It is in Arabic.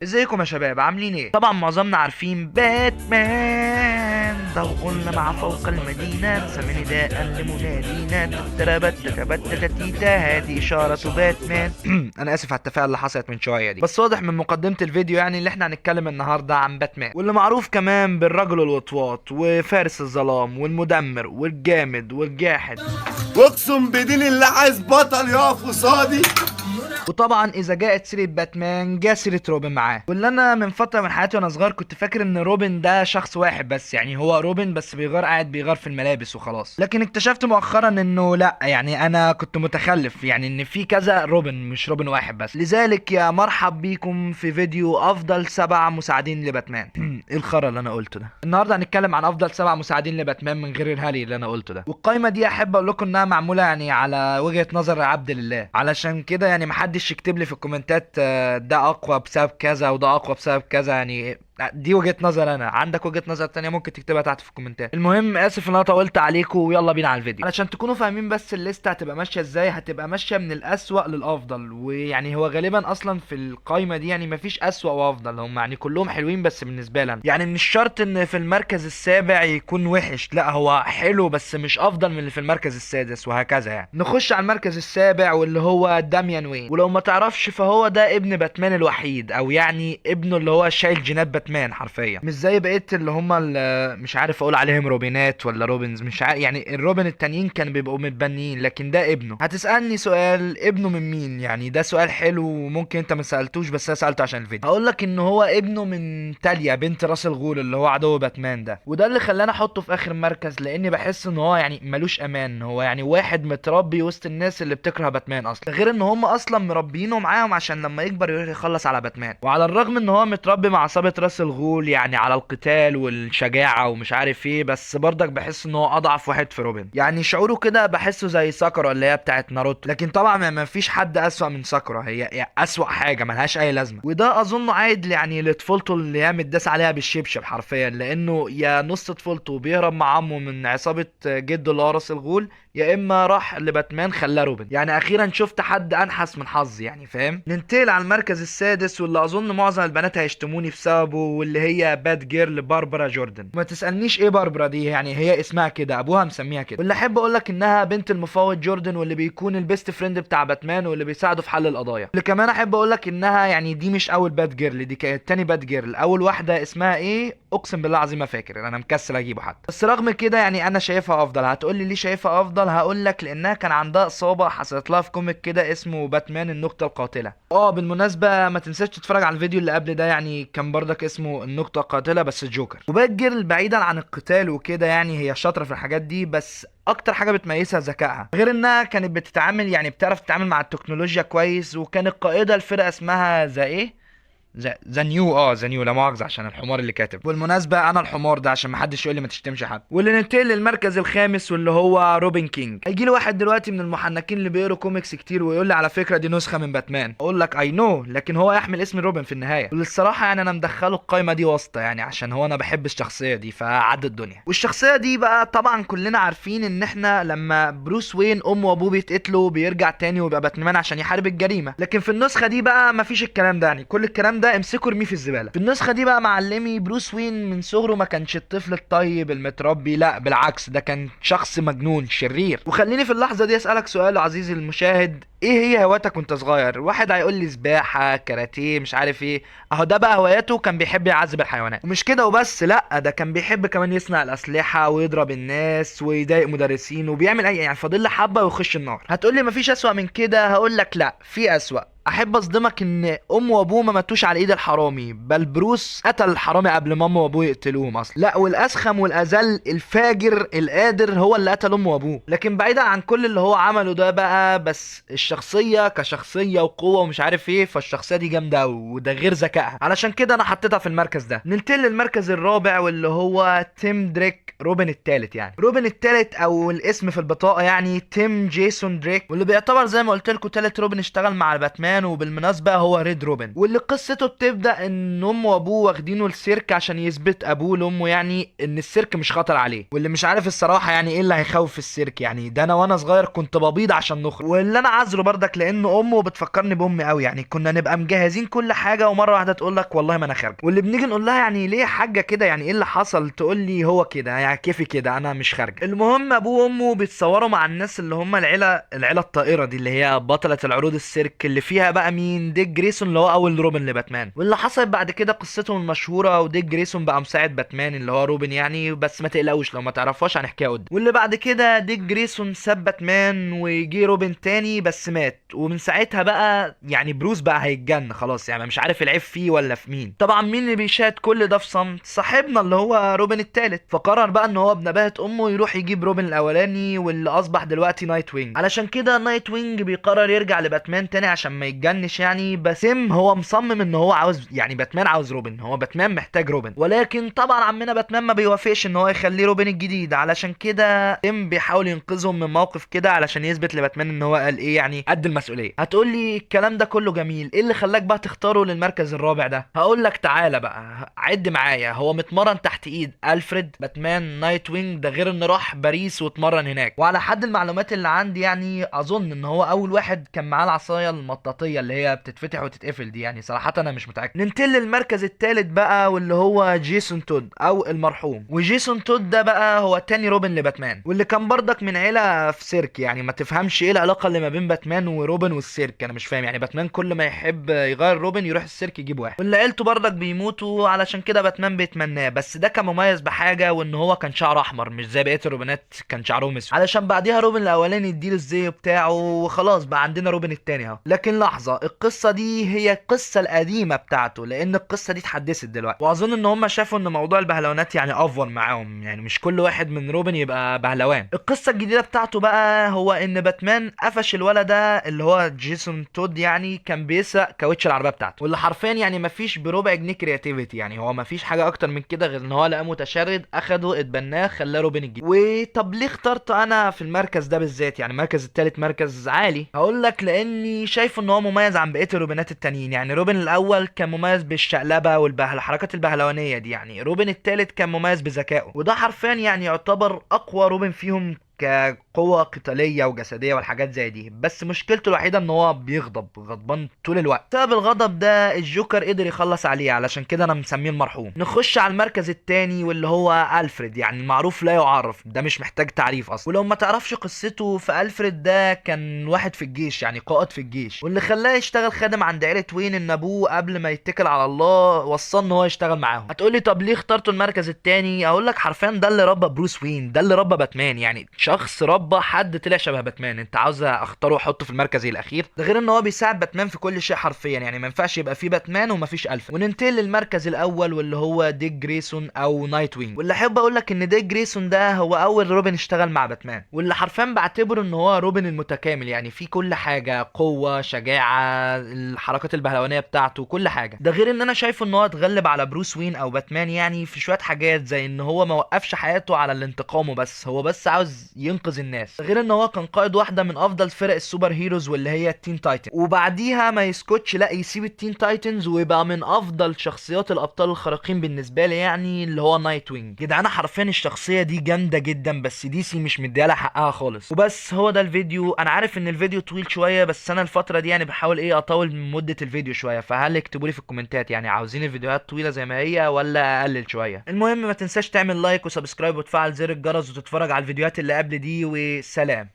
ازيكم يا شباب، عاملين ايه؟ طبعا معظمنا عارفين باتمان ضوء مع فوق المدينة سمي نداء لمنادينا تربت تكبت تتيتا هذه إشارة باتمان. أنا آسف على التفاهة اللي حصلت من شوية دي، بس واضح من مقدمة الفيديو يعني اللي احنا هنتكلم النهاردة عن باتمان، واللي معروف كمان بالرجل الوطواط وفارس الظلام والمدمر والجامد والجاحد. واقسم بدين الله عايز بطل يقف قصادي. وطبعا اذا جاءت سيره باتمان جاء سيره روبن معاه، واللي انا من فتره من حياتي وانا صغير كنت فاكر ان روبن ده شخص واحد بس، يعني هو روبن بس بيغير، قاعد بيغير في الملابس وخلاص. لكن اكتشفت مؤخرا انه لا، يعني انا كنت متخلف، يعني ان في كذا روبن مش روبن واحد بس. لذلك يا مرحب بيكم في فيديو افضل 7 مساعدين لباتمان. ايه الخرا اللي انا قلته ده؟ النهارده هنتكلم عن افضل 7 مساعدين لباتمان من غير الهري اللي انا قلته ده. والقايمه دي احب اقول لكم انها معموله يعني على وجهه نظر عبد لله، علشان كده يعني محدش يكتب لي في الكومنتات ده اقوى بسبب كذا وده اقوى بسبب كذا، يعني دي وجهة نظر انا، عندك وجهة نظر تانية ممكن تكتبها تحت في الكومنتات. المهم اسف ان انا طولت عليكم، ويلا بينا على الفيديو علشان تكونوا فاهمين بس الليسته هتبقى ماشيه ازاي. هتبقى ماشيه من الاسوأ للافضل، ويعني هو غالبا اصلا في القايمه دي يعني مفيش اسوأ وافضل، هم يعني كلهم حلوين بس بالنسبه لنا، يعني مش شرط ان في المركز السابع يكون وحش، لا هو حلو بس مش افضل من اللي في المركز السادس وهكذا. يعني نخش على المركز السابع واللي هو داميان وين، ولو ما تعرفش فهو ده ابن باتمان الوحيد، او يعني ابنه اللي هو شايل جينات باتمان حرفيا، مش زي بقيه اللي هم مش عارف اقول عليهم روبينات ولا روبنز، مش عارف يعني الروبن التانيين كانوا بيبقوا متبنيين، لكن ده ابنه. هتسالني سؤال ابنه من مين؟ يعني ده سؤال حلو وممكن انت ما سالتوش بس انا سالته عشان الفيديو. هقول لك ان هو ابنه من تاليا بنت راس الغول اللي هو عدو باتمان ده، وده اللي خلاني احطه في اخر مركز، لاني بحس ان هو يعني ملوش امان، هو يعني واحد متربي وسط الناس اللي بتكره باتمان اصلا، غير ان هم اصلا مربينه معاهم عشان لما يكبر يروح يخلص على باتمان. وعلى الرغم ان هو متربي مع عصابة راس الغول يعني على القتال والشجاعة ومش عارف ايه، بس برضك بحس ان هو اضعف واحد في روبن، يعني شعوره كده بحسه زي ساكورا اللي هي بتاعت ناروتو، لكن طبعا ما فيش حد اسوأ من ساكورا، هي اسوأ حاجة ملهاش اي لازمة. وده اظن عايد يعني لطفولته اللي هي متداس عليها بالشبشب حرفيا، لانه يا نص طفولته بيهرب مع عمه من عصابة جده اللي هو راس الغول، يا اما راح لباتمان خلاه روبن. يعني اخيرا شفت حد انحس من حظي، يعني فاهم. ننتقل على المركز السادس واللي اظن معظم البنات هيشتموني بسببه، واللي هي باد جيرل باربرا جوردن. ما تسالنيش ايه باربرا دي، يعني هي اسمها كده، ابوها مسميها كده. واللي احب اقول لك انها بنت المفاوض جوردن، واللي بيكون البيست فريند بتاع باتمان واللي بيساعده في حل القضايا. اللي كمان احب اقول لك انها يعني دي مش اول باد جيرل، دي كانت تاني باد جيرل. اول واحده اسمها ايه اقسم بالله العظيم ما فاكر، انا مكسل اجيبه حتى، بس رغم كده يعني انا شايفها افضل. هتقول لي ليه شايفها افضل؟ هقول لك لانها كان عندها اصابه حصلت لها في كوميك كده اسمه باتمان النقطه القاتله. بالمناسبه ما تنساش تتفرج على الفيديو اللي قبل ده، يعني كان برضك اسمه النقطه القاتله بس الجوكر. وباد جيرل بعيدا عن القتال وكده يعني هي شاطره في الحاجات دي، بس اكتر حاجه بتميزها ذكائها، غير انها كانت بتتعامل يعني بتعرف تتعامل مع التكنولوجيا كويس، وكانت قائده الفرقه اسمها ذا ايه ذا نيو ذا نيو، لا مؤاخذة عشان الحمار اللي كاتب، والمناسبة انا الحمار ده عشان محدش يقول لي ما تشتمش حد. واللي ننتقل للمركز الخامس واللي هو روبن كينج. هيجي لي واحد دلوقتي من المحنكين اللي بيقروا كوميكس كتير ويقول لي على فكرة دي نسخة من باتمان، اقول لك اي نو، لكن هو يحمل اسم روبن في النهاية. والصراحة يعني انا مدخله القايمة دي واسطة، يعني عشان هو انا بحب الشخصية دي فعد الدنيا. والشخصية دي بقى طبعا كلنا عارفين ان احنا لما بروس وين امه وابوه بيتقتلوا بيرجع تاني ويبقى باتمان عشان يحارب الجريمة، لكن في النسخة دي بقى مفيش الكلام ده، يعني كل الكلام ده امسكوا ارميه في الزباله. في النسخه دي بقى معلمي بروس وين من صغره ما كانش الطفل الطيب المتربي، لا بالعكس ده كان شخص مجنون شرير. وخليني في اللحظه دي اسالك سؤال عزيزي المشاهد، ايه هي هواياتك وانت صغير؟ واحد هيقول لي سباحه، كاراتيه، مش عارف ايه، اهو ده بقى هواياته، كان بيحب يعذب الحيوانات. ومش كده وبس، لا ده كان بيحب كمان يصنع الاسلحه ويضرب الناس ويضايق مدرسين وبيعمل اي يعني فاضل له حبه ويخش النار. هتقول لي مفيش اسوأ من كده، هقول لك لا في اسوأ. احب اصدمك ان امه وابوه ما ماتوش على ايد الحرامي، بل بروس قتل الحرامي قبل ما امه وابوه يقتلوهم اصلا. لا والاسخم والاذل الفاجر القادر هو اللي قتل امه وابوه. لكن بعيدا عن كل اللي هو عمله ده بقى، بس الشخصيه كشخصيه وقوه ومش عارف ايه، فالشخصيه دي جامده قوي وده غير ذكائها، علشان كده انا حطيتها في المركز ده. ننتقل للمركز الرابع واللي هو تيم دريك روبن التالت. يعني روبن التالت او الاسم في البطاقه يعني تيم جيسون دريك، واللي بيعتبر زي ما قلت لكم تالت روبن اشتغل مع باتمان باتمان، وبالمناسبه هو ريد روبن، واللي قصته بتبدا ان امه وابوه واخدينه السيرك عشان يثبت ابوه لامه يعني ان السيرك مش خطر عليه. واللي مش عارف الصراحه يعني ايه اللي هيخوف في السيرك، يعني ده انا وانا صغير كنت ببيض عشان نخرج، واللي انا عذره بردك لان امه بتفكرني بامي قوي، يعني كنا نبقى مجهزين كل حاجه ومره واحده تقول لك والله ما انا خارجه، واللي بنيجي نقول لها يعني ليه يا حاجه كده، يعني ايه اللي حصل، تقول لي هو كده يعني كيفي كده انا مش خارجه. المهم ابوه وامه بيتصوروا مع الناس اللي هم العيله الطائره دي اللي هي بطله العروض السيرك، اللي فيها بقى مين، ديك جريسون اللي هو اول روبن لباتمان. واللي حصل بعد كده قصتهم المشهوره، وديك جريسون بقى مساعد باتمان اللي هو روبن يعني، بس ما تقلقوش لو ما تعرفوش هنحكيها قدام. واللي بعد كده ديك جريسون ساب باتمان وجي روبن تاني بس مات، ومن ساعتها بقى يعني بروس بقى هيتجن خلاص، يعني مش عارف العيب فيه ولا في مين. طبعا مين اللي بيشاهد كل ده في صمت؟ صاحبنا اللي هو روبن التالت. فقرر بقى ان هو بنباهة امه يروح يجيب روبن الاولاني واللي اصبح دلوقتي نايت وينج. علشان كده نايت وينج بيقرر يرجع لباتمان تاني عشان ما يتجنش يعني، بس هو مصمم ان هو عاوز، يعني باتمان عاوز روبن، هو باتمان محتاج روبن، ولكن طبعا عمنا باتمان ما بيوافقش ان هو يخليه روبن الجديد. علشان كده بيحاول ينقذهم من موقف كده علشان يثبت لباتمان ان هو قال ايه يعني قد المسؤوليه. هتقولي الكلام ده كله جميل، ايه اللي خلاك بقى تختاره للمركز الرابع ده؟ هقول لك تعالى بقى عد معايا. هو متمرن تحت ايد الفريد، باتمان، نايت وينج، ده غير انه راح باريس واتمرن هناك. وعلى حد المعلومات اللي عندي يعني اظن ان هو اول واحد كان معاه العصايه المطاطيه اللي هي بتتفتح وتتقفل دي، يعني صراحه انا مش متاكد. ننتقل للمركز الثالث بقى واللي هو جيسون تود او المرحوم. وجيسون تود ده بقى هو تاني روبن لباتمان، واللي كان برضك من عيله في سيرك، يعني ما تفهمش ايه العلاقه اللي ما بين باتمان وروبن والسيرك، انا مش فاهم. يعني باتمان كل ما يحب يغير روبن يروح السيرك يجيب واحد، واللي عيلته برضك بيموتوا علشان كده باتمان بيتمناه. بس ده كان مميز بحاجه، وان هو كان شعره احمر مش زي بقيه الروبنات كان شعرهم اسود، علشان بعديها روبن الاولاني يديله الزي بتاعه وخلاص بقى عندنا روبن التاني اهو. لكن لحظه، القصه دي هي القصه القديمه بتاعته، لان القصه دي اتحدثت دلوقتي، واظن ان هم شافوا ان موضوع البهلوانات يعني افور معاهم، يعني مش كل واحد من روبن يبقى بهلوان. القصه الجديده بتاعته بقى هو ان باتمان قفش الولد ده اللي هو جيسون تود، يعني كان بيسرق كاوتش العربيه بتاعته، واللي حرفيا يعني مفيش بربع جنيه كرياتيفيتي، يعني هو مفيش حاجه اكتر من كده غير ان هو لقى متشرد اخده اتبناه خلاه روبن الجديد. وطب ليه اخترته انا في المركز ده بالذات، يعني المركز الثالث مركز عالي؟ هقول لك لاني شايف ان هو مميز عن بقيه الروبنات التانيين. يعني روبن الاول كان مميز بالشقلبه والحركات البهلوانيه دي، يعني روبن الثالث كان مميز بذكائه، وده حرفيا يعني يعتبر اقوى روبن فيهم كقوة قتالية وجسدية والحاجات زي دي. بس مشكلته الوحيدة ان هو غضبان طول الوقت. بسبب الغضب ده الجوكر قدر يخلص عليه، علشان كده انا مسميه المرحوم. نخش على المركز التاني واللي هو الفريد، يعني المعروف لا يعرف، ده مش محتاج تعريف اصلا. ولو ما تعرفش قصته، فالفريد ده كان واحد في الجيش، يعني قائد في الجيش، واللي خلاه يشتغل خادم عند عيلة وين ان ابوه قبل ما يتكل على الله وصاه ان هو يشتغل معاهم. هتقولي طب ليه اخترته المركز التاني؟ اقول لك حرفيا ده اللي ربى بروس وين، ده اللي ربى باتمان، يعني شخص ربى حد طلع شبه باتمان. انت عاوز اختاره واحطه في المركز الاخير؟ ده غير ان هو بيساعد باتمان في كل شيء حرفيا، يعني ما ينفعش يبقى فيه باتمان وما فيش الفا. وننتقل للمركز الاول واللي هو ديك جريسون او نايت وينج، واللي احب اقول لك ان ديك جريسون ده هو اول روبن اشتغل مع باتمان، واللي حرفيا بعتبره ان هو روبن المتكامل، يعني في كل حاجه، قوه، شجاعه، الحركات البهلوانيه بتاعته، كل حاجه. ده غير ان انا شايفه ان هو اتغلب على بروس وين او باتمان يعني في شويه حاجات، زي ان هو ما وقفش حياته على الانتقام وبس، هو بس عاوز ينقذ الناس. غير ان هو كان قائد واحده من افضل فرق السوبر هيروز واللي هي التين تايتن، وبعديها ما يسكتش، لا يسيب التين تايتنز ويبقى من افضل شخصيات الابطال الخارقين بالنسبه لي، يعني اللي هو نايت وينج. جدعانه حرفيا الشخصيه دي جامده جدا، بس دي سي مش مديها حقها خالص. وبس هو ده الفيديو. انا عارف ان الفيديو طويل شويه، بس انا الفتره دي يعني بحاول ايه اطول من مده الفيديو شويه، فهل اكتبوا لي في الكومنتات يعني عاوزين الفيديوهات طويله زي ما هي ولا اقلل شويه. المهم ما تنساش تعمل لايك وسبسكرايب وتفعل زر الجرس وتتفرج على الفيديوهات اللي قبل دي، وسلام.